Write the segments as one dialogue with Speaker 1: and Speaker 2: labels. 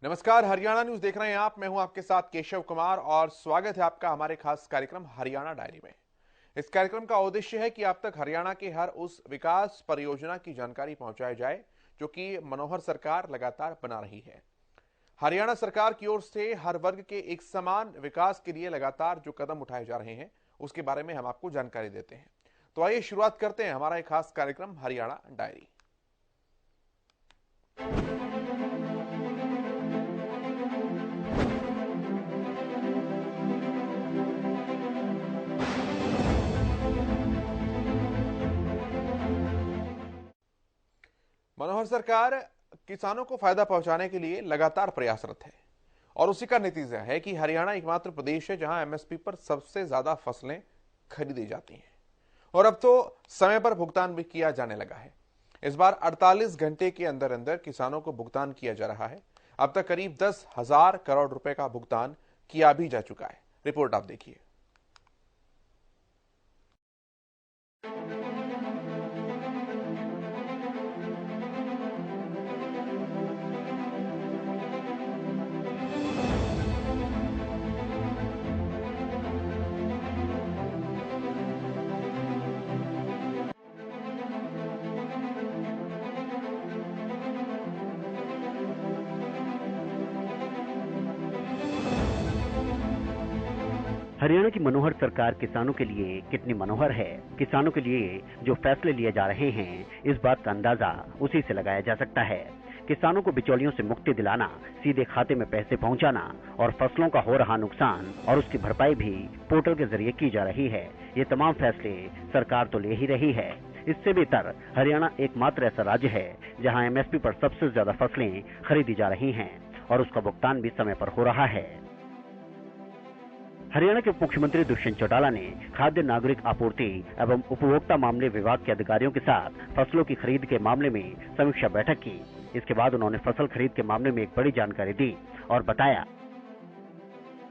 Speaker 1: नमस्कार, हरियाणा न्यूज देख रहे हैं आप। मैं हूं आपके साथ केशव कुमार और स्वागत है आपका हमारे खास कार्यक्रम हरियाणा डायरी में। इस कार्यक्रम का उद्देश्य है कि आप तक हरियाणा के हर उस विकास परियोजना की जानकारी पहुंचाई जाए जो कि मनोहर सरकार लगातार बना रही है। हरियाणा सरकार की ओर से हर वर्ग के एक समान विकास के लिए लगातार जो कदम उठाए जा रहे हैं उसके बारे में हम आपको जानकारी देते हैं। तो आइए शुरुआत करते हैं हमारा एक खास कार्यक्रम हरियाणा डायरी। मनोहर सरकार किसानों को फायदा पहुंचाने के लिए लगातार प्रयासरत है और उसी का नतीजा है कि हरियाणा एकमात्र प्रदेश है जहां एमएसपी पर सबसे ज्यादा फसलें खरीदी जाती हैं और अब तो समय पर भुगतान भी किया जाने लगा है। इस बार 48 घंटे के अंदर अंदर किसानों को भुगतान किया जा रहा है। अब तक करीब 10,000 करोड़ रुपए का भुगतान किया भी जा चुका है। रिपोर्ट आप देखिए।
Speaker 2: हरियाणा की मनोहर सरकार किसानों के लिए कितनी मनोहर है। किसानों के लिए जो फैसले लिए जा रहे हैं, इस बात का अंदाजा उसी से लगाया जा सकता है। किसानों को बिचौलियों से मुक्ति दिलाना, सीधे खाते में पैसे पहुंचाना और फसलों का हो रहा नुकसान और उसकी भरपाई भी पोर्टल के जरिए की जा रही है। ये तमाम फैसले सरकार तो ले ही रही है। इससे बेहतर हरियाणा एकमात्र ऐसा राज्य है जहां एमएसपी पर सबसे ज्यादा फसलें खरीदी जा रही हैं और उसका भुगतान भी समय पर हो रहा है। हरियाणा के उप मुख्यमंत्री दुष्यंत चौटाला ने खाद्य नागरिक आपूर्ति एवं उपभोक्ता मामले विभाग के अधिकारियों के साथ फसलों की खरीद के मामले में समीक्षा बैठक की। इसके बाद उन्होंने फसल खरीद के मामले में एक बड़ी जानकारी दी और बताया,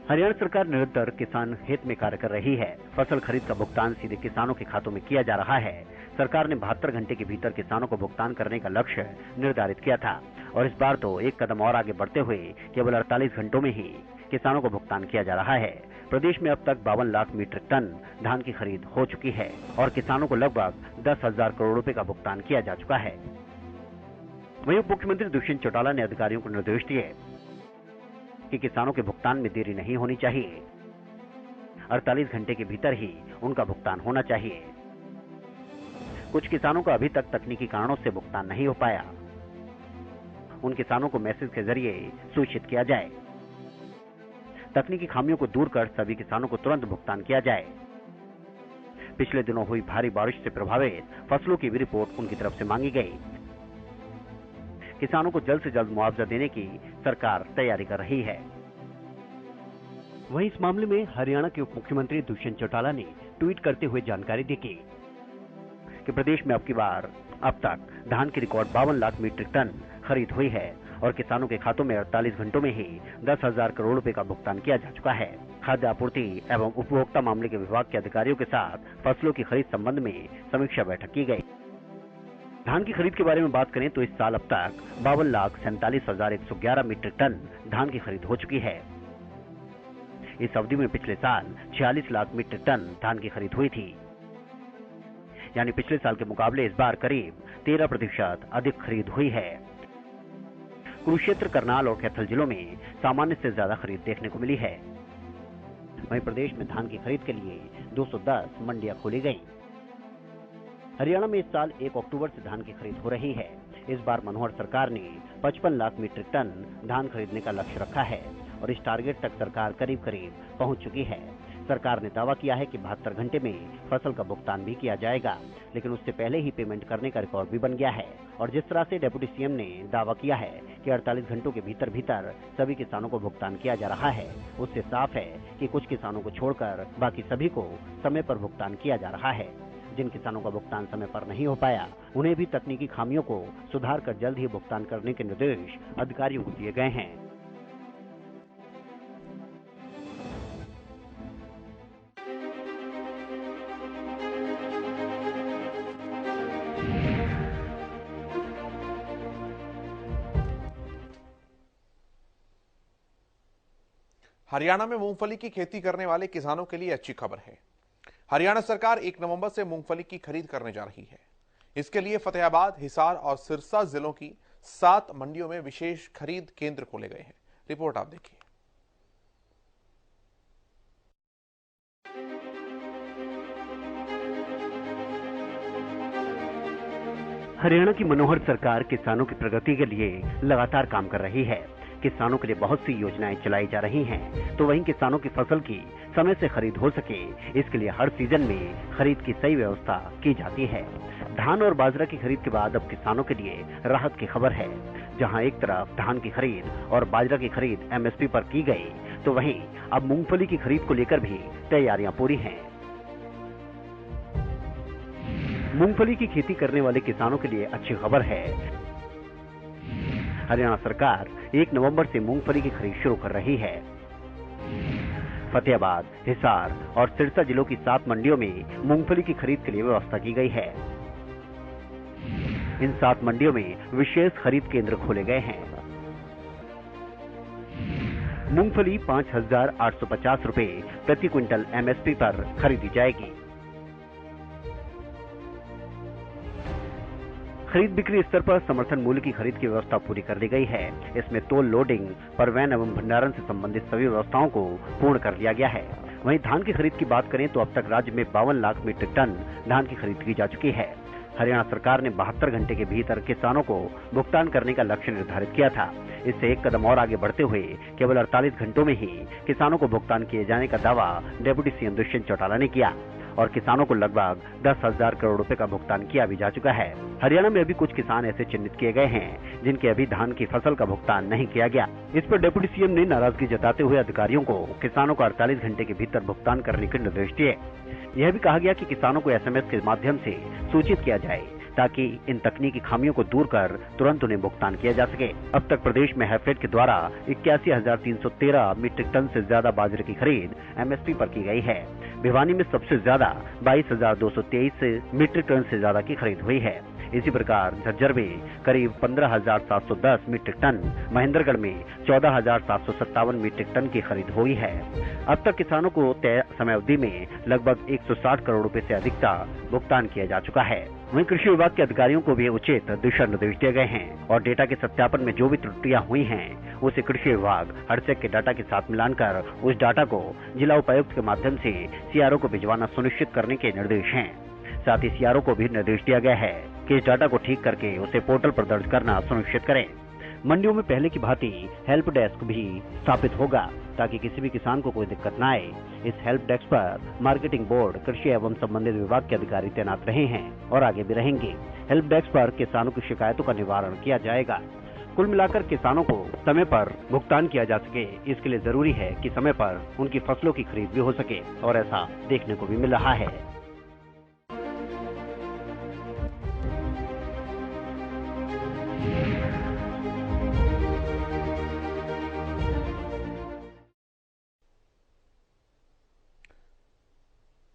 Speaker 2: हरियाणा सरकार निरंतर किसान हित में कार्य कर रही है। फसल खरीद का भुगतान सीधे किसानों के खातों में किया जा रहा है। सरकार ने 72 घंटे के भीतर किसानों को भुगतान करने का लक्ष्य निर्धारित किया था और इस बार तो एक कदम और आगे बढ़ते हुए केवल 48 घंटों में ही किसानों को भुगतान किया जा रहा है। प्रदेश में अब तक 52 लाख मीट्रिक टन धान की खरीद हो चुकी है और किसानों को लगभग 10,000 करोड़ रुपए का भुगतान किया जा चुका है। वहीं उप मुख्यमंत्री दुष्यंत चौटाला ने अधिकारियों को निर्देश दिए कि किसानों के भुगतान में देरी नहीं होनी चाहिए। 48 घंटे के भीतर ही उनका भुगतान होना चाहिए। कुछ किसानों का अभी तक तकनीकी कारणों से भुगतान नहीं हो पाया। उन किसानों को मैसेज के जरिए सूचित किया जाए। तकनीकी खामियों को दूर कर सभी किसानों को तुरंत भुगतान किया जाए। पिछले दिनों हुई भारी बारिश से प्रभावित फसलों की भी रिपोर्ट उनकी तरफ से मांगी गई। किसानों को जल्द से जल्द मुआवजा देने की सरकार तैयारी कर रही है। वहीं इस मामले में हरियाणा के उप मुख्यमंत्री दुष्यंत चौटाला ने ट्वीट करते हुए जानकारी दी कि प्रदेश में अब की बार अब तक धान की रिकॉर्ड 52 लाख मीट्रिक टन खरीद हुई है और किसानों के खातों में 48 घंटों में ही 10,000 करोड़ रुपए का भुगतान किया जा चुका है। खाद्य आपूर्ति एवं उपभोक्ता मामले के विभाग के अधिकारियों के साथ फसलों की खरीद संबंध में समीक्षा बैठक की गई। धान की खरीद के बारे में बात करें तो इस साल अब तक 52,47,111 मीट्रिक टन धान की खरीद हो चुकी है। इस अवधि में पिछले साल 46 लाख मीट्रिक टन धान की खरीद हुई थी, यानी पिछले साल के मुकाबले इस बार करीब 13% अधिक खरीद हुई है। कुरुक्षेत्र, करनाल और कैथल जिलों में सामान्य से ज्यादा खरीद देखने को मिली है। वहीं प्रदेश में धान की खरीद के लिए 210 मंडियां खोली गई। हरियाणा में इस साल 1 अक्टूबर से धान की खरीद हो रही है। इस बार मनोहर सरकार ने 55 लाख मीट्रिक टन धान खरीदने का लक्ष्य रखा है और इस टारगेट तक सरकार करीब करीब पहुंच चुकी है। सरकार ने दावा किया है कि 72 घंटे में फसल का भुगतान भी किया जाएगा, लेकिन उससे पहले ही पेमेंट करने का रिकॉर्ड भी बन गया है। और जिस तरह से डिप्टी सीएम ने दावा किया है कि 48 घंटों के भीतर भीतर सभी किसानों को भुगतान किया जा रहा है, उससे साफ है कि कुछ किसानों को छोड़कर बाकी सभी को समय पर भुगतान किया जा रहा है। जिन किसानों का भुगतान समय पर नहीं हो पाया, उन्हें भी तकनीकी खामियों को सुधार कर जल्द ही भुगतान करने के निर्देश अधिकारियों को दिए गए हैं।
Speaker 1: हरियाणा में मूंगफली की खेती करने वाले किसानों के लिए अच्छी खबर है। हरियाणा सरकार 1 नवंबर से मूंगफली की खरीद करने जा रही है। इसके लिए फतेहाबाद, हिसार और सिरसा जिलों की 7 मंडियों में विशेष खरीद केंद्र खोले गए हैं। रिपोर्ट आप देखिए।
Speaker 2: हरियाणा की मनोहर सरकार किसानों की प्रगति के लिए लगातार काम कर रही है। किसानों के लिए बहुत सी योजनाएं चलाई जा रही हैं, तो वहीं किसानों की फसल की समय से खरीद हो सके, इसके लिए हर सीजन में खरीद की सही व्यवस्था की जाती है। धान और बाजरा की खरीद के बाद अब किसानों के लिए राहत की खबर है। जहां एक तरफ धान की खरीद और बाजरा की खरीद एमएसपी पर की गई, तो वहीं अब मूंगफली की खरीद को लेकर भी तैयारियां पूरी हैं। मूंगफली की खेती करने वाले किसानों के लिए अच्छी खबर है। हरियाणा सरकार 1 नवंबर से मूंगफली की खरीद शुरू कर रही है। फतेहाबाद, हिसार और सिरसा जिलों की 7 मंडियों में मूंगफली की खरीद के लिए व्यवस्था की गई है। इन 7 मंडियों में विशेष खरीद केंद्र खोले गए हैं। मूंगफली 5,850 रुपए प्रति क्विंटल एमएसपी पर खरीदी जाएगी। खरीद बिक्री स्तर पर समर्थन मूल्य की खरीद की व्यवस्था पूरी कर ली गई है। इसमें तोल, लोडिंग, परिवहन एवं भंडारण से संबंधित सभी व्यवस्थाओं को पूर्ण कर लिया गया है। वहीं धान की खरीद की बात करें तो अब तक राज्य में 52 लाख मीट्रिक टन धान की खरीद की जा चुकी है। हरियाणा सरकार ने 72 घंटे के भीतर किसानों को भुगतान करने का लक्ष्य निर्धारित किया था। इससे एक कदम और आगे बढ़ते हुए केवल 48 घंटों में ही किसानों को भुगतान किए जाने का दावा डिप्टी सीएम दुष्यंत चौटाला ने किया और किसानों को लगभग 10,000 करोड़ रुपए का भुगतान किया भी जा चुका है। हरियाणा में अभी कुछ किसान ऐसे चिन्हित किए गए हैं जिनके अभी धान की फसल का भुगतान नहीं किया गया। इस पर डिप्टी सीएम ने नाराजगी जताते हुए अधिकारियों को किसानों को 48 घंटे के भीतर भुगतान करने के निर्देश दिए। यह भी कहा गया कि किसानों को एसएमएस के माध्यम से सूचित किया जाए ताकि इन तकनीकी खामियों को दूर कर तुरंत उन्हें भुगतान किया जा सके। अब तक प्रदेश में हैफेड के द्वारा 81,313 मीट्रिक टन से ज्यादा बाजरे की खरीद एमएसपी पर की गई है। भिवानी में सबसे ज्यादा 22,223 मीट्रिक टन से ज्यादा की खरीद हुई है। इसी प्रकार झज्जर में करीब 15,710 मीट्रिक टन, महेंद्रगढ़ में 14,757 मीट्रिक टन की खरीद हुई है। अब तक किसानों को तय समय अवधि में लगभग 160 करोड़ रुपए से अधिक का भुगतान किया जा चुका है। वहीं कृषि विभाग के अधिकारियों को भी उचित दिशा निर्देश दिए गए हैं और डेटा के सत्यापन में जो भी त्रुटियां हुई हैं, उसे कृषि विभाग हरसेक के डाटा के साथ मिलाकर उस डाटा को जिला उपायुक्त के माध्यम से सीआरओ को भिजवाना सुनिश्चित करने के निर्देश हैं। साथ ही सीआरओ को भी निर्देश दिया गया है कि इस डाटा को ठीक करके उसे पोर्टल पर दर्ज करना सुनिश्चित करें। मंडियों में पहले की भांति हेल्प डेस्क भी स्थापित होगा ताकि किसी भी किसान को कोई दिक्कत न आए। इस हेल्प डेस्क पर मार्केटिंग बोर्ड, कृषि एवं संबंधित विभाग के अधिकारी तैनात रहे हैं और आगे भी रहेंगे। हेल्प डेस्क पर किसानों की शिकायतों का निवारण किया जाएगा। कुल मिलाकर किसानों को समय पर भुगतान किया जा सके, इसके लिए जरूरी है कि समय पर उनकी फसलों की खरीद भी हो सके और ऐसा देखने को भी मिल रहा है।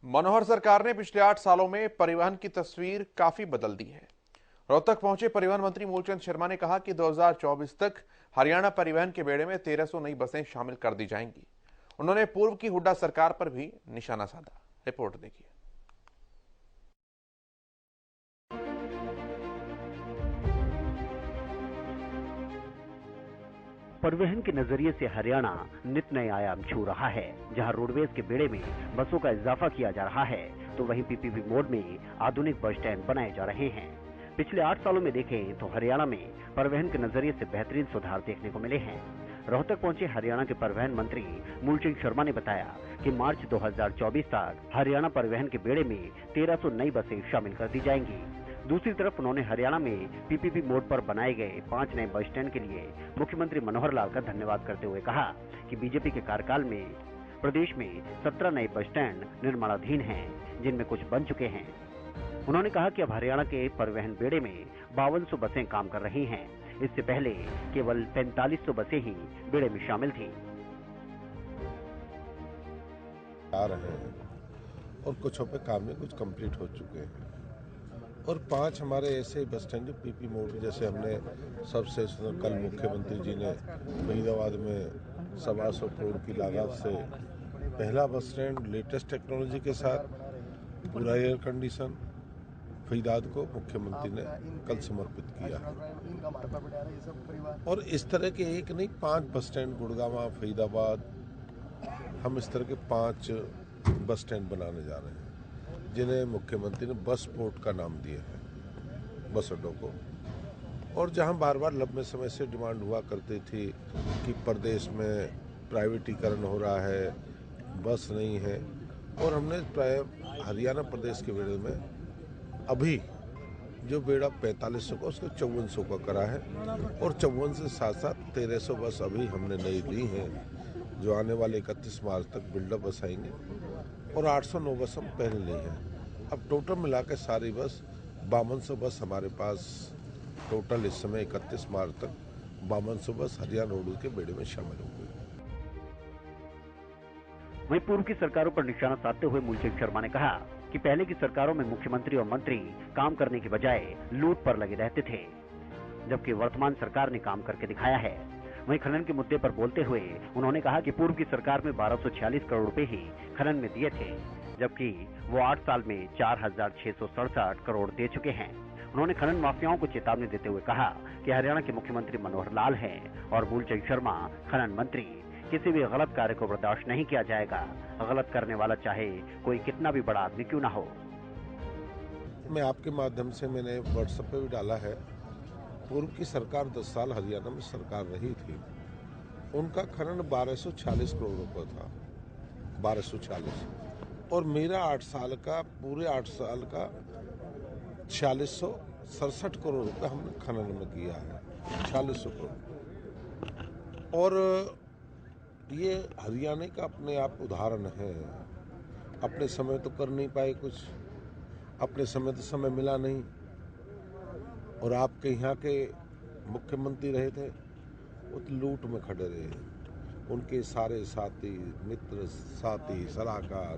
Speaker 1: मनोहर सरकार ने पिछले 8 सालों में परिवहन की तस्वीर काफी बदल दी है। रोहतक पहुंचे परिवहन मंत्री मूलचंद शर्मा ने कहा कि 2024 तक हरियाणा परिवहन के बेड़े में 1300 नई बसें शामिल कर दी जाएंगी। उन्होंने पूर्व की हुड्डा सरकार पर भी निशाना साधा। रिपोर्ट देखिए।
Speaker 2: परिवहन के नजरिए से हरियाणा नित नए आयाम छू रहा है। जहां रोडवेज के बेड़े में बसों का इजाफा किया जा रहा है, तो वहीं पीपीपी मोड में आधुनिक बस स्टैंड बनाए जा रहे हैं। पिछले 8 सालों में देखें तो हरियाणा में परिवहन के नजरिए से बेहतरीन सुधार देखने को मिले हैं। रोहतक पहुंचे हरियाणा के परिवहन मंत्री मूलचंद शर्मा ने बताया कि मार्च 2024 तक हरियाणा परिवहन के बेड़े में 1300 नई बसें शामिल कर दी जाएंगी। दूसरी तरफ उन्होंने हरियाणा में पीपीपी मोड पर बनाए गए 5 नए बस स्टैंड के लिए मुख्यमंत्री मनोहर लाल का धन्यवाद करते हुए कहा कि बीजेपी के कार्यकाल में प्रदेश में 17 नए बस स्टैंड निर्माणाधीन हैं, जिनमें कुछ बन चुके हैं। उन्होंने कहा कि अब हरियाणा के परिवहन बेड़े में 5200 बसें काम कर रही हैं। इससे पहले केवल 4500 बसें ही बेड़े में शामिल थी।
Speaker 3: आ रहे हैं और कुछों पे काम में कुछ कंप्लीट हो चुके हैं और 5 हमारे ऐसे बस स्टैंड जो पीपी मोड, जैसे हमने सबसे कल मुख्यमंत्री जी ने फरीदाबाद में 125 करोड़ की लागत से पहला बस स्टैंड लेटेस्ट टेक्नोलॉजी के साथ पूरा एयर कंडीशन फरीदाबाद को मुख्यमंत्री ने कल समर्पित किया है। और इस तरह के एक नहीं 5 बस स्टैंड गुड़गांव फरीदाबाद, हम इस तरह के 5 बस स्टैंड बनाने जा रहे हैं जिन्हें मुख्यमंत्री ने बस पोर्ट का नाम दिया है, बस अड्डों को। और जहां बार बार लंबे समय से डिमांड हुआ करती थी कि प्रदेश में प्राइवेटीकरण हो रहा है, बस नहीं है, और हमने हरियाणा प्रदेश के बेड़े में अभी जो बेड़ा 4500 का उसको 5400 का करा है, और 54 से साथ साथ 1300 बस अभी हमने नई ली हैं जो आने वाले 31 मार्च तक बिल्डअप बस आएंगे, और 809 बस हम पहले ली हैं। अब टोटल मिला के सारी बस 5200 बस हमारे पास टोटल इस समय 31 मार्च तक 5200 बस हरियाणा रोड के बेड़े में शामिल हो गई।
Speaker 2: वहीं पूर्व की सरकारों पर निशाना साधते हुए मूलचंद शर्मा ने कहा कि पहले की सरकारों में मुख्यमंत्री और मंत्री काम करने के बजाय लूट पर लगे रहते थे, जबकि वर्तमान सरकार ने काम करके दिखाया है। वहीं खनन के मुद्दे पर बोलते हुए उन्होंने कहा कि पूर्व की सरकार में 1246 करोड़ रुपए ही खनन में दिए थे, जबकि वो 8 साल में 4667 करोड़ दे चुके हैं। उन्होंने खनन माफियाओं को चेतावनी देते हुए कहा कि हरियाणा के मुख्यमंत्री मनोहर लाल हैं और मूलचंद शर्मा खनन मंत्री। किसी भी गलत कार्य को बर्दाश्त नहीं किया जाएगा, गलत करने वाला चाहे कोई कितना भी बड़ा आदमी क्यों ना हो।
Speaker 3: मैं आपके माध्यम से मैंने व्हाट्सएप पे भी डाला है, पूर्व की सरकार 10 साल हरियाणा में सरकार रही थी, उनका खनन 1246 करोड़ रुपए था, 1246, और मेरा 8 साल का पूरे 8 साल का 4667 करोड़ रुपए हमने खनन में किया है, 4600 करोड़। और ये हरियाणा का अपने आप उदाहरण है। अपने समय तो कर नहीं पाए कुछ, अपने समय तो समय मिला नहीं, और आपके यहाँ के मुख्यमंत्री रहे थे वो तो लूट में खड़े रहे। उनके सारे साथी मित्र साथी सलाहकार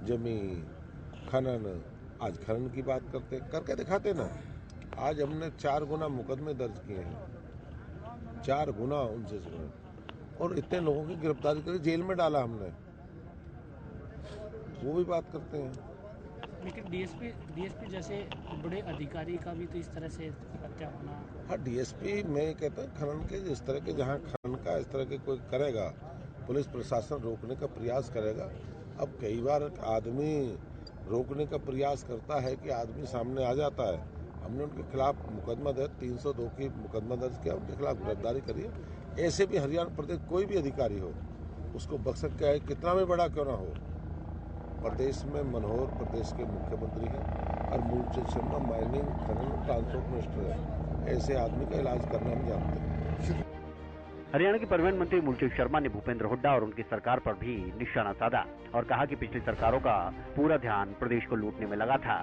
Speaker 3: जमीन खनन, आज खनन की बात करके दिखाते ना। आज हमने 4 गुना मुकदमे दर्ज किए हैं, 4 गुना उनसे, और इतने लोगों की गिरफ्तारी करी, जेल में डाला हमने, वो भी बात करते हैं।
Speaker 4: लेकिन डीएसपी जैसे बड़े अधिकारी का भी तो इस तरह से हत्या होना।
Speaker 3: हाँ, डीएसपी मैं कहता हूँ खनन के इस तरह के, जहाँ खनन का इस तरह के कोई करेगा, पुलिस प्रशासन रोकने का प्रयास करेगा। अब कई बार आदमी रोकने का प्रयास करता है कि आदमी सामने आ जाता है, हमने उनके खिलाफ मुकदमा दर्ज 302 की मुकदमा दर्ज किया, उनके खिलाफ गिरफ्तारी करिए। ऐसे भी हरियाणा प्रदेश कोई भी अधिकारी हो उसको बख्श सकता है, कितना भी बड़ा क्यों ना हो। प्रदेश में मनोहर प्रदेश के मुख्यमंत्री हैं और मूलचंद शर्मा माइनिंग खनन ट्रांसपोर्ट मिनिस्टर है, ऐसे आदमी का इलाज करना हम जानते हैं।
Speaker 2: हरियाणा के परिवहन मंत्री मूलचंद शर्मा ने भूपेंद्र हुड्डा और उनकी सरकार पर भी निशाना साधा और कहा कि पिछली सरकारों का पूरा ध्यान प्रदेश को लूटने में लगा था,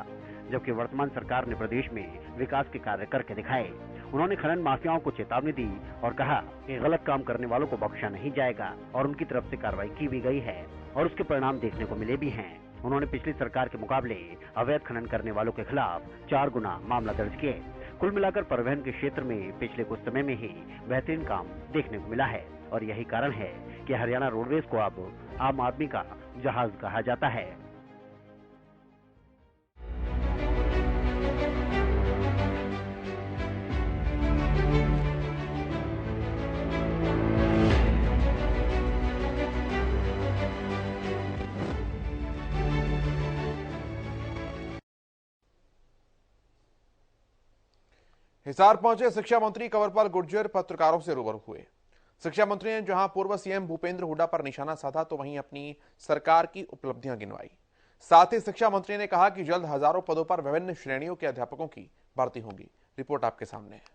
Speaker 2: जबकि वर्तमान सरकार ने प्रदेश में विकास के कार्य करके दिखाए। उन्होंने खनन माफियाओं को चेतावनी दी और कहा कि गलत काम करने वालों को बख्शा नहीं जाएगा और उनकी तरफ से कार्रवाई की भी गई है और उसके परिणाम देखने को मिले भी हैं। उन्होंने पिछली सरकार के मुकाबले अवैध खनन करने वालों के खिलाफ 4 गुना मामला दर्ज किए। कुल मिलाकर परिवहन के क्षेत्र में पिछले कुछ समय में ही बेहतरीन काम देखने को मिला है और यही कारण है कि हरियाणा रोडवेज को अब आम आदमी का जहाज कहा जाता है।
Speaker 1: हिसार पहुंचे शिक्षा मंत्री कंवरपाल गुर्जर पत्रकारों से रूबरू हुए। शिक्षा मंत्री ने जहां पूर्व सीएम भूपेंद्र हुड्डा पर निशाना साधा तो वहीं अपनी सरकार की उपलब्धियां गिनवाई। साथ ही शिक्षा मंत्री ने कहा कि जल्द हजारों पदों पर विभिन्न श्रेणियों के अध्यापकों की भर्ती होगी। रिपोर्ट आपके सामने है।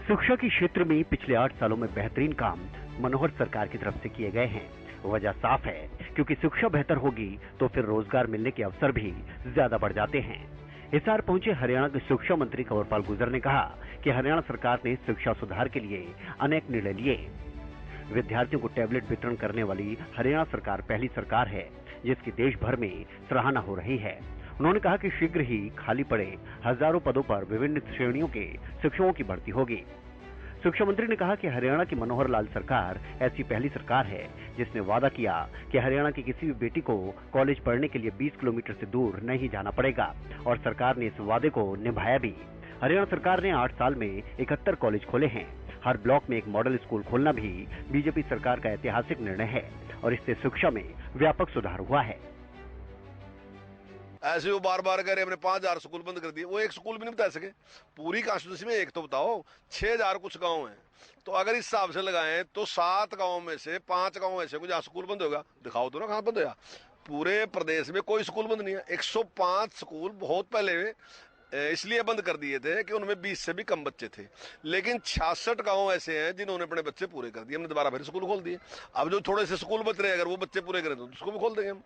Speaker 2: शिक्षा के क्षेत्र में पिछले 8 सालों में बेहतरीन काम मनोहर सरकार की तरफ से किए गए हैं। वजह साफ है, क्योंकि शिक्षा बेहतर होगी तो फिर रोजगार मिलने के अवसर भी ज्यादा बढ़ जाते हैं। हिसार पहुंचे हरियाणा के शिक्षा मंत्री कंवरपाल गुर्जर ने कहा कि हरियाणा सरकार ने शिक्षा सुधार के लिए अनेक निर्णय लिए। विद्यार्थियों को टैबलेट वितरण करने वाली हरियाणा सरकार पहली सरकार है जिसकी देश भर में सराहना हो रही है। उन्होंने कहा कि शीघ्र ही खाली पड़े हजारों पदों पर विभिन्न श्रेणियों के शिक्षकों की भर्ती होगी। शिक्षा मंत्री ने कहा कि हरियाणा की मनोहर लाल सरकार ऐसी पहली सरकार है जिसने वादा किया कि हरियाणा की किसी भी बेटी को कॉलेज पढ़ने के लिए 20 किलोमीटर से दूर नहीं जाना पड़ेगा और सरकार ने इस वादे को निभाया भी। हरियाणा सरकार ने 8 साल में 71 कॉलेज खोले हैं। हर ब्लॉक में एक मॉडल स्कूल खोलना भी बीजेपी सरकार का ऐतिहासिक निर्णय है और इससे शिक्षा में व्यापक सुधार हुआ है।
Speaker 5: ऐसे वो बार बार कह रहे हमने 5000 स्कूल बंद कर दिए, वो एक स्कूल भी नहीं बता सके। पूरी कॉन्स्टिट्यूंसी में एक तो बताओ, 6000 कुछ गांव हैं, तो अगर इस हिसाब से लगाएं तो 7 गांव में से 5 गांव ऐसे को जहाँ स्कूल बंद होगा, दिखाओ तो ना कहाँ बंद होगा। पूरे प्रदेश में कोई स्कूल बंद नहीं है। 105 स्कूल बहुत पहले इसलिए बंद कर दिए थे कि उनमें 20 से भी कम बच्चे थे, लेकिन 66 गांव ऐसे हैं जिन्होंने अपने बच्चे पूरे कर दिए, हमने दोबारा फिर स्कूल खोल दिए। अब जो थोड़े से स्कूल बच रहे हैं, अगर वो बच्चे पूरे करें तो उसको भी खोल देंगे हम।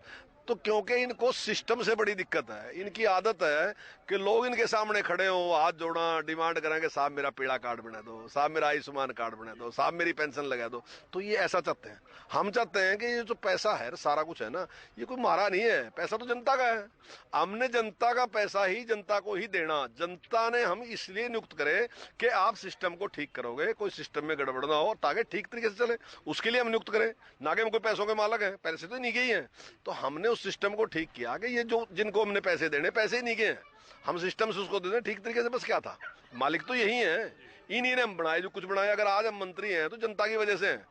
Speaker 5: तो क्योंकि इनको सिस्टम से बड़ी दिक्कत है, इनकी आदत है कि लोग इनके सामने खड़े हो, हाथ जोड़ा, डिमांड करेंगे साहब मेरा पीड़ा कार्ड बना दो, साहब मेरा आयुष्मान कार्ड बना दो, साहब मेरी पेंशन लगा दो। तो ये ऐसा चाहते हैं। हम चाहते हैं कि ये जो पैसा है, सारा कुछ है ना, ये कोई मारा नहीं है, पैसा तो जनता का है। हमने जनता का पैसा ही जनता को ही देना। जनता ने हम इसलिए नियुक्त करे कि आप सिस्टम को ठीक करोगे, कोई सिस्टम में गड़बड़ ना हो ताकि ठीक तरीके से चले, उसके लिए हम नियुक्त करें, ना कि हम कोई पैसों के मालक हैं। पैसे तो नहीं गए हैं, तो हमने उस सिस्टम को ठीक किया कि ये जो जिनको हमने पैसे देने, पैसे ही नहीं गए हैं, हम सिस्टम से उसको दे दें ठीक तरीके से। बस क्या था, मालिक तो यही है, इन्हीं ने हम बनाए जो कुछ बनाया। अगर आज हम मंत्री हैं तो जनता की वजह से हैं।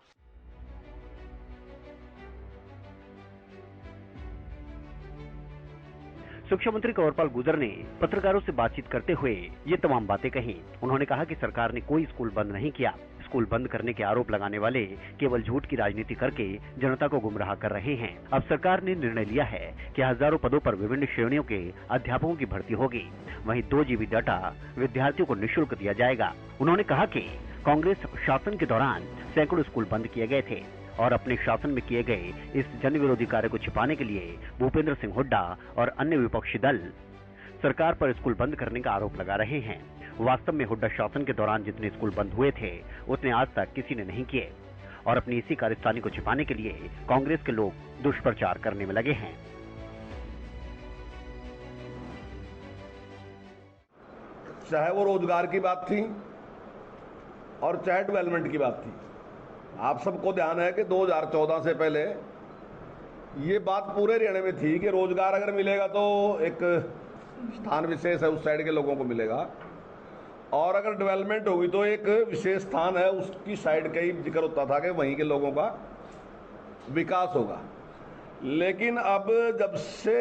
Speaker 2: शिक्षा मंत्री कंवरपाल गुर्जर ने पत्रकारों से बातचीत करते हुए ये तमाम बातें कही। उन्होंने कहा कि सरकार ने कोई स्कूल बंद नहीं किया। स्कूल बंद करने के आरोप लगाने वाले केवल झूठ की राजनीति करके जनता को गुमराह कर रहे हैं। अब सरकार ने निर्णय लिया है कि हजारों पदों पर विभिन्न श्रेणियों के अध्यापकों की भर्ती होगी। वहीं 2 GB डाटा विद्यार्थियों को निःशुल्क दिया जाएगा। उन्होंने कहा कि कांग्रेस शासन के दौरान सैकड़ों स्कूल बंद किए गए थे और अपने शासन में किए गए इस जन विरोधी कार्य को छिपाने के लिए भूपेंद्र सिंह हुड्डा और अन्य विपक्षी दल सरकार पर स्कूल बंद करने का आरोप लगा रहे हैं। वास्तव में हुड्डा शासन के दौरान जितने स्कूल बंद हुए थे उतने आज तक किसी ने नहीं किए और अपनी इसी कार्यस्थानी को छिपाने के लिए कांग्रेस के लोग दुष्प्रचार करने में लगे हैं।
Speaker 6: चाहे वो रोजगार की बात थी और चाहे डेवलपमेंट की बात थी। आप सबको ध्यान है कि 2014 से पहले ये बात पूरे हरियाणा में थी कि रोजगार अगर मिलेगा तो एक स्थान विशेष है उस साइड के लोगों को मिलेगा, और अगर डेवलपमेंट होगी तो एक विशेष स्थान है उसकी साइड का ही जिक्र होता था कि वहीं के लोगों का विकास होगा। लेकिन अब जब से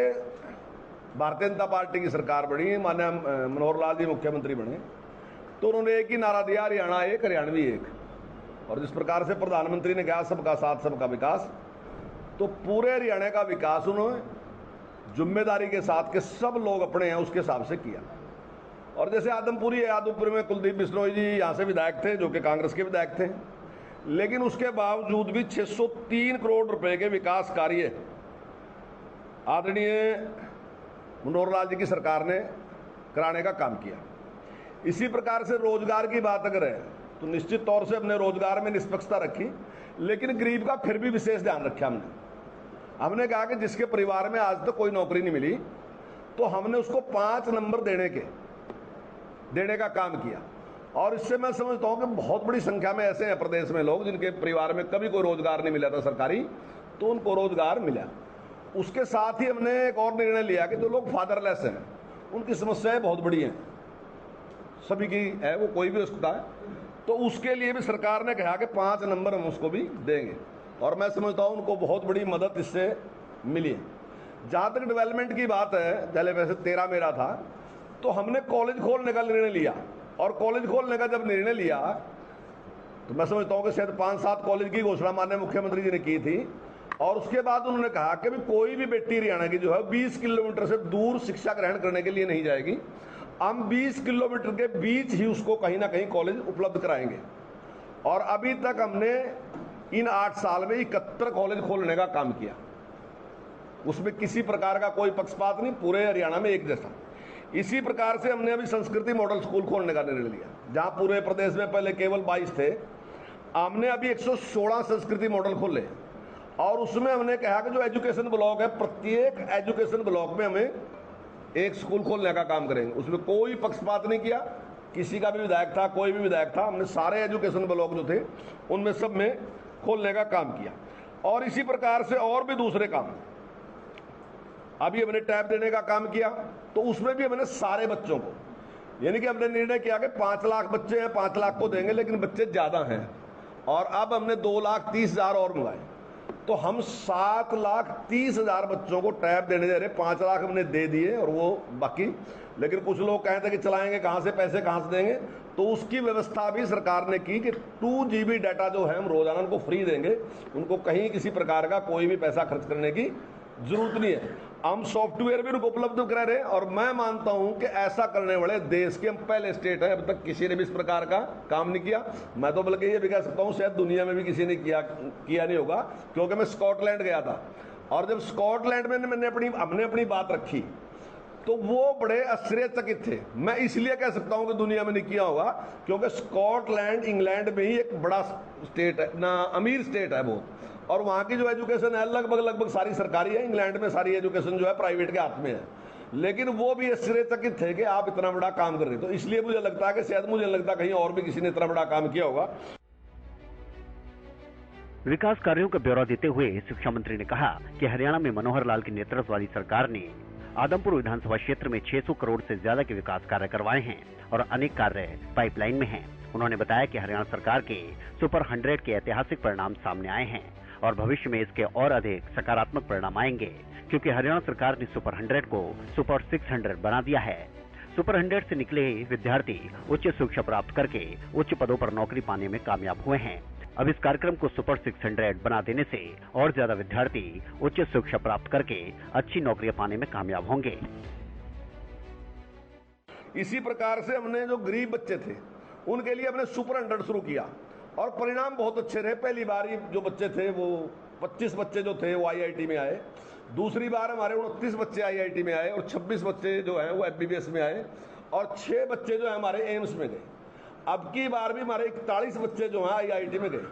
Speaker 6: भारतीय जनता पार्टी की सरकार बनी, माननीय मनोहर लाल जी मुख्यमंत्री बने, तो उन्होंने एक ही नारा दिया, हरियाणा एक, हरियाणवी एक। और जिस प्रकार से प्रधानमंत्री ने कहा सबका साथ सबका विकास, तो पूरे हरियाणा का विकास उन्होंने जिम्मेदारी के साथ के सब लोग अपने हैं उसके हिसाब से किया। और जैसे आदमपुरी है, आदमपुर में कुलदीप बिश्नोई जी यहाँ से विधायक थे जो कि कांग्रेस के विधायक थे, लेकिन उसके बावजूद भी 603 करोड़ रुपए के विकास कार्य आदरणीय मनोहर लाल जी की सरकार ने कराने का काम किया। इसी प्रकार से रोजगार की बात अगर है तो निश्चित तौर से हमने रोजगार में निष्पक्षता रखी, लेकिन गरीब का फिर भी विशेष ध्यान रखा। हमने कहा कि जिसके परिवार में आज तक कोई नौकरी नहीं मिली तो हमने उसको 5 नंबर देने का काम किया। और इससे मैं समझता हूं कि बहुत बड़ी संख्या में ऐसे हैं प्रदेश में लोग जिनके परिवार में कभी कोई रोजगार नहीं मिला था सरकारी, तो उनको रोजगार मिला। उसके साथ ही हमने एक और निर्णय लिया कि जो लोग फादरलेस हैं उनकी समस्याएं बहुत बड़ी हैं, सभी की है, वो कोई भी हो सकता है, तो उसके लिए भी सरकार ने कहा कि 5 नंबर हम उसको भी देंगे। और मैं समझता हूं उनको बहुत बड़ी मदद इससे मिली है। जहां तक डेवलपमेंट की बात है, पहले वैसे 13 मेरा था, तो हमने कॉलेज खोलने का निर्णय लिया। और कॉलेज खोलने का जब निर्णय लिया तो मैं समझता हूं कि शायद 5-7 कॉलेज की घोषणा माननीय मुख्यमंत्री जी ने की थी। और उसके बाद उन्होंने कहा कि भी कोई भी बेटी हरियाणा की जो है 20 किलोमीटर से दूर शिक्षा ग्रहण करने के लिए नहीं जाएगी, हम 20 किलोमीटर के बीच ही उसको कहीं ना कहीं कॉलेज उपलब्ध कराएंगे। और अभी तक हमने इन 8 साल में 71 कॉलेज खोलने का काम किया, उसमें किसी प्रकार का कोई पक्षपात नहीं, पूरे हरियाणा में एक जैसा। इसी प्रकार से हमने अभी संस्कृति मॉडल स्कूल खोलने का निर्णय लिया, जहां पूरे प्रदेश में पहले केवल 22 थे, हमने अभी 116 संस्कृति मॉडल खोले और उसमें हमने कहा कि जो एजुकेशन ब्लॉक है, प्रत्येक एजुकेशन ब्लॉक में हमें एक स्कूल खोलने का काम करेंगे। उसमें कोई पक्षपात नहीं किया, किसी का भी विधायक था, कोई भी विधायक था, हमने सारे एजुकेशन ब्लॉक जो थे उनमें सब में खोलने का काम किया। और इसी प्रकार से और भी दूसरे काम, अभी हमने टैब देने का काम किया, तो उसमें भी हमने सारे बच्चों को, यानी कि हमने निर्णय किया कि 5 लाख बच्चे हैं, 5 लाख को देंगे, लेकिन बच्चे ज्यादा हैं और अब हमने 2,30,000 और मंगाए, तो हम 7,30,000 बच्चों को टैब देने दे रहे। 5 लाख हमने दे दिए और वो बाकी, लेकिन कुछ लोग कहते हैं कि चलाएंगे कहां से, पैसे कहां से देंगे, तो उसकी व्यवस्था भी सरकार ने की कि 2 GB डाटा जो है हम रोजाना उनको फ्री देंगे, उनको कहीं किसी प्रकार का कोई भी पैसा खर्च करने की जरूरत नहीं है। हम सॉफ्टवेयर भी उनको उपलब्ध करा रहे हैं और मैं मानता हूं कि ऐसा करने वाले देश के हम पहले स्टेट है। अब तक किसी ने भी इस प्रकार का काम नहीं किया। मैं तो बल्कि ये भी कह सकता हूं शायद दुनिया में भी किसी ने किया नहीं होगा, क्योंकि मैं स्कॉटलैंड गया था और जब स्कॉटलैंड में हमने अपनी बात रखी तो वो बड़े आश्चर्यचकित थे। मैं इसलिए कह सकता हूं कि दुनिया में नहीं किया होगा क्योंकि स्कॉटलैंड इंग्लैंड में ही एक बड़ा स्टेट है ना, अमीर स्टेट है बहुत, और वहां की जो एजुकेशन है लगभग सारी सरकारी है। इंग्लैंड में सारी एजुकेशन जो है प्राइवेट के हाथ में है, लेकिन वो भी आश्चर्यचकित थे कि आप इतना बड़ा काम कर रहे। तो इसलिए मुझे लगता है कि शायद मुझे लगता कहीं और भी किसी ने इतना बड़ा काम किया होगा।
Speaker 2: विकास कार्यों का ब्यौरा देते हुए शिक्षा मंत्री ने कहा कि हरियाणा में मनोहर लाल की नेतृत्व वाली सरकार ने आदमपुर विधानसभा क्षेत्र में 600 करोड़ से ज्यादा के विकास कार्य करवाए हैं और अनेक कार्य पाइपलाइन में हैं। उन्होंने बताया कि हरियाणा सरकार के सुपर 100 के ऐतिहासिक परिणाम सामने आए हैं और भविष्य में इसके और अधिक सकारात्मक परिणाम आएंगे, क्योंकि हरियाणा सरकार ने सुपर 100 को सुपर 600 बना दिया है। सुपर 100 से निकले विद्यार्थी उच्च शिक्षा प्राप्त करके उच्च पदों पर नौकरी पाने में कामयाब हुए हैं। अब इस कार्यक्रम को सुपर 600 बना देने से और ज्यादा विद्यार्थी उच्च शिक्षा प्राप्त करके अच्छी नौकरियां पाने में कामयाब होंगे।
Speaker 6: इसी प्रकार से हमने जो गरीब बच्चे थे उनके लिए हमने सुपर 100 शुरू किया और परिणाम बहुत अच्छे रहे। पहली बार जो बच्चे थे वो 25 बच्चे जो थे वो IIT में आए, दूसरी बार हमारे 29 बच्चे IIT में आए और 26 बच्चे जो है वो MBBS में आए और 6 बच्चे जो है हमारे एम्स में गए। अब की बार भी हमारे 41 बच्चे जो हैं IIT में गए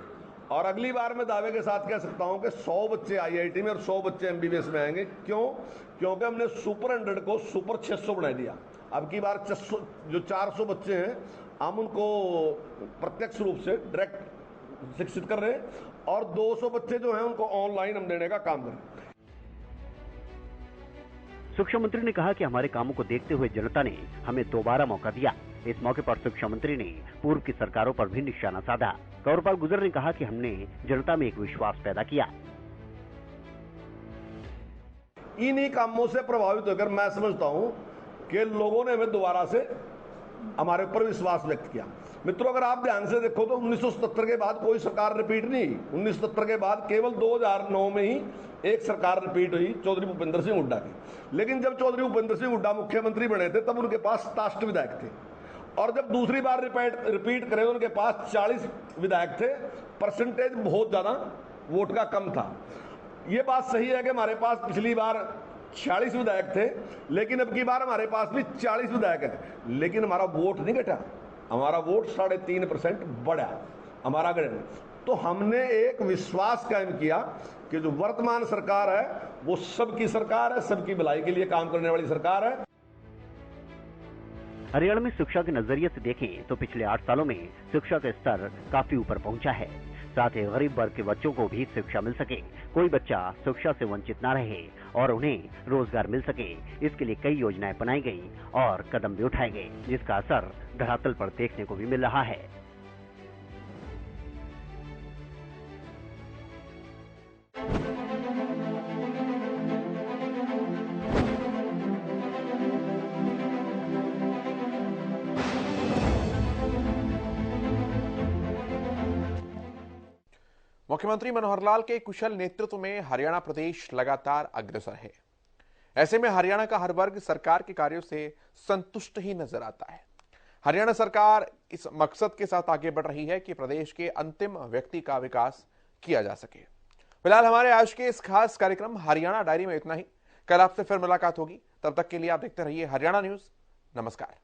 Speaker 6: और अगली बार मैं दावे के साथ कह सकता हूं कि 100 बच्चे IIT में और 100 बच्चे MBBS में आएंगे। क्यों? क्योंकि हमने सुपर 100 को सुपर 600 बना दिया। अब की बार जो 400 बच्चे हैं हम उनको प्रत्यक्ष रूप से डायरेक्ट शिक्षित कर रहे हैं और 200 बच्चे जो हैं उनको ऑनलाइन हम देने का काम कर रहे हैं।
Speaker 2: शिक्षा मंत्री ने कहा कि हमारे कामों को देखते हुए जनता ने हमें दोबारा मौका दिया। इस मौके पर शिक्षा मंत्री ने पूर्व की सरकारों पर भी निशाना साधा। कंवरपाल गुर्जर ने कहा कि हमने जनता में एक विश्वास पैदा किया।
Speaker 6: इन्हीं कामों से प्रभावित होकर मैं समझता हूं कि लोगों ने हमें दोबारा से हमारे ऊपर विश्वास व्यक्त किया। मित्रों, अगर आप ध्यान से देखो तो 1977 के बाद कोई सरकार रिपीट नहीं। 1977 के बाद केवल 2009 में ही एक सरकार रिपीट हुई, चौधरी भूपेंद्र सिंह हुड्डा की। लेकिन जब चौधरी भूपेंद्र सिंह हुड्डा मुख्यमंत्री बने थे तब उनके पास 67 विधायक थे और जब दूसरी बार रिपीट करें तो उनके पास 40 विधायक थे। परसेंटेज बहुत ज्यादा वोट का कम था। ये बात सही है कि हमारे पास पिछली बार 46 विधायक थे, लेकिन अब की बार हमारे पास भी 40 विधायक है, लेकिन हमारा वोट नहीं घटा, हमारा वोट 3.5% बढ़ा हमारा गठन। तो हमने एक विश्वास कायम किया कि जो वर्तमान सरकार है वो सबकी सरकार है, सबकी भलाई के लिए काम करने वाली सरकार है।
Speaker 2: हरियाणा में शिक्षा के नजरिए से देखें तो पिछले 8 सालों में शिक्षा का स्तर काफी ऊपर पहुंचा है। साथ ही गरीब वर्ग के बच्चों को भी शिक्षा मिल सके, कोई बच्चा शिक्षा से वंचित न रहे और उन्हें रोजगार मिल सके, इसके लिए कई योजनाएं बनाई गई और कदम भी उठाए गए, जिसका असर धरातल पर देखने को भी मिल रहा है।
Speaker 1: मुख्यमंत्री मनोहर लाल के कुशल नेतृत्व में हरियाणा प्रदेश लगातार अग्रसर है। ऐसे में हरियाणा का हर वर्ग सरकार के कार्यों से संतुष्ट ही नजर आता है। हरियाणा सरकार इस मकसद के साथ आगे बढ़ रही है कि प्रदेश के अंतिम व्यक्ति का विकास किया जा सके। फिलहाल हमारे आज के इस खास कार्यक्रम हरियाणा डायरी में इतना ही। कल आपसे फिर मुलाकात होगी, तब तक के लिए आप देखते रहिए हरियाणा न्यूज। नमस्कार।